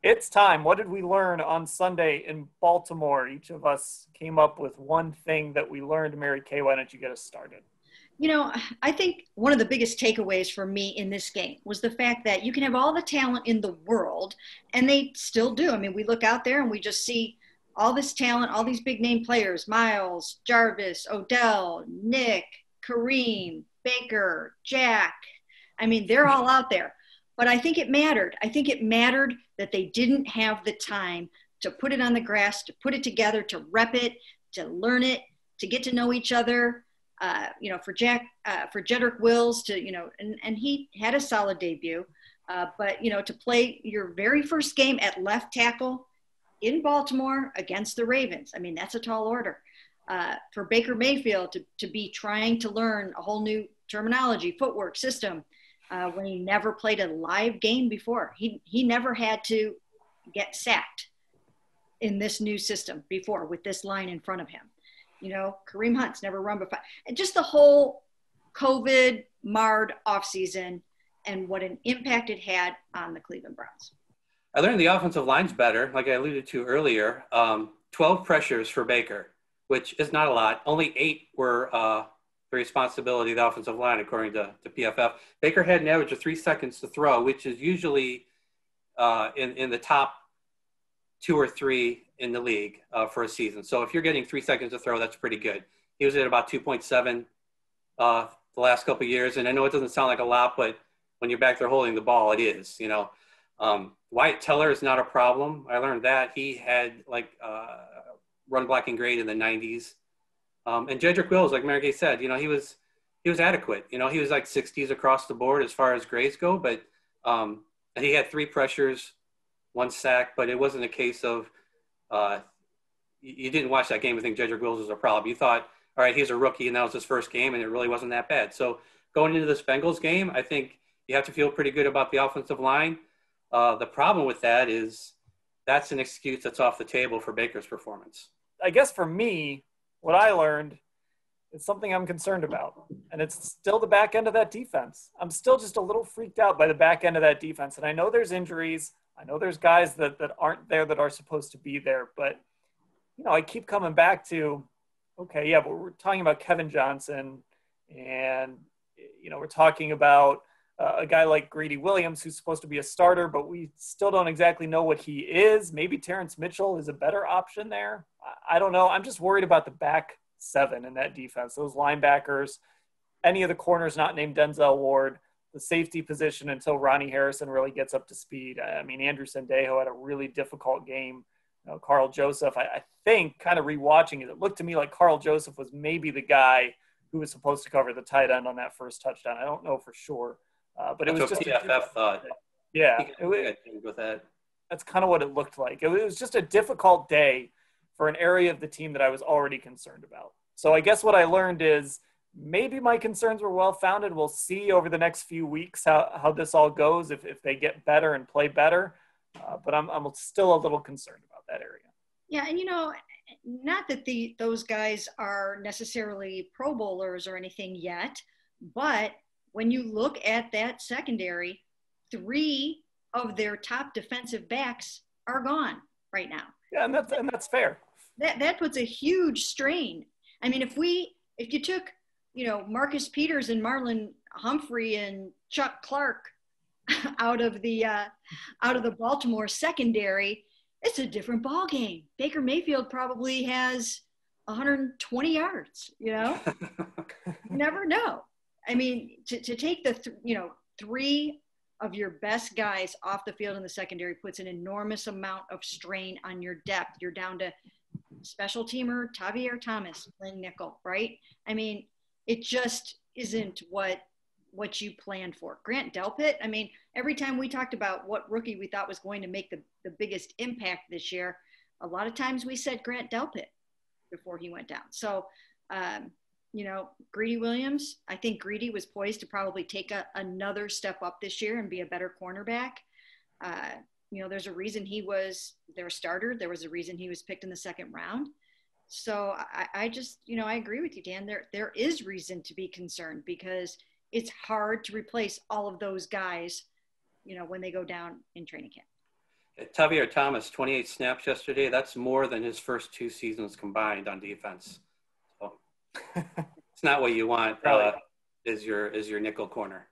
It's time. What did we learn on Sunday in Baltimore? Each of us came up with one thing that we learned. Mary Kay, why don't you get us started? I think one of the biggest takeaways for me in this game was the fact that you can have all the talent in the world, and they still do. I mean, we look out there and we just see all this talent, all these big name players: Miles, Jarvis, Odell, Nick, Kareem, Baker, Jack. I mean, they're all out there. But I think it mattered. I think it mattered that they didn't have the time to put it on the grass, to put it together, to rep it, to learn it, to get to know each other. For Jedrick Wills and he had a solid debut, but to play your very first game at left tackle in Baltimore against the Ravens, I mean, that's a tall order. For Baker Mayfield to be trying to learn a whole new terminology, footwork, system, when he never played a live game before. He never had to get sacked in this new system before with this line in front of him. Kareem Hunt's never run before. And just the whole COVID marred offseason and what an impact it had on the Cleveland Browns. I learned the offensive line's better, like I alluded to earlier. 12 pressures for Baker, which is not a lot. Only 8 were the responsibility of the offensive line, according to PFF. Baker had an average of 3 seconds to throw, which is usually in the top 2 or 3 in the league for a season. So if you're getting 3 seconds to throw, that's pretty good. He was at about 2.7 the last couple of years. And I know it doesn't sound like a lot, but when you're back there holding the ball, it is, Wyatt Teller is not a problem. I learned that. He had run blocking grade in the 90s. And Jedrick Wills, like Mary Kay said, he was adequate. He was like 60s across the board as far as grades go, but he had 3 pressures, 1 sack, but it wasn't a case of you didn't watch that game and think Jedrick Wills was a problem. You thought, all right, he's a rookie and that was his first game, and it really wasn't that bad. So going into this Bengals game, I think you have to feel pretty good about the offensive line. The problem with that is that's an excuse that's off the table for Baker's performance. I guess for me, what I learned is something I'm concerned about, and it's still the back end of that defense. I'm still just a little freaked out by the back end of that defense, and I know there's injuries. I know there's guys that aren't there that are supposed to be there, but, I keep coming back to, okay, yeah, but we're talking about Kevin Johnson, and, we're talking about a guy like Greedy Williams who's supposed to be a starter, but we still don't exactly know what he is. Maybe Terrence Mitchell is a better option there. I don't know. I'm just worried about the back 7 in that defense, those linebackers, any of the corners not named Denzel Ward, the safety position until Ronnie Harrison really gets up to speed. I mean, Andrew Sendejo had a really difficult game. Carl Joseph, I think, kind of rewatching it looked to me like Carl Joseph was maybe the guy who was supposed to cover the tight end on that first touchdown. I don't know for sure. But it was just PFF thought. Yeah, with that. That's kind of what it looked like. It was just a difficult day for an area of the team that I was already concerned about. So I guess what I learned is maybe my concerns were well-founded. We'll see over the next few weeks how this all goes, if they get better and play better. But I'm still a little concerned about that area. Yeah, and not that those guys are necessarily Pro Bowlers or anything yet, but when you look at that secondary, 3 of their top defensive backs are gone right now. Yeah, and that's fair. That puts a huge strain. I mean, if you took, Marcus Peters and Marlon Humphrey and Chuck Clark out of the Baltimore secondary, it's a different ball game. Baker Mayfield probably has 120 yards. You never know. I mean, to take the 3 of your best guys off the field in the secondary puts an enormous amount of strain on your depth. You're down to special teamer Tavier Thomas playing nickel, right? I mean, it just isn't what you planned for. Grant Delpit, I mean, every time we talked about what rookie we thought was going to make the biggest impact this year, a lot of times we said Grant Delpit before he went down. So, Greedy Williams, I think Greedy was poised to probably take another step up this year and be a better cornerback. There's a reason he was their starter. There was a reason he was picked in the 2nd round. So I just, I agree with you, Dan. There is reason to be concerned because it's hard to replace all of those guys, when they go down in training camp. Tavier Thomas, 28 snaps yesterday. That's more than his first 2 seasons combined on defense. So it's not what you want, is your nickel corner.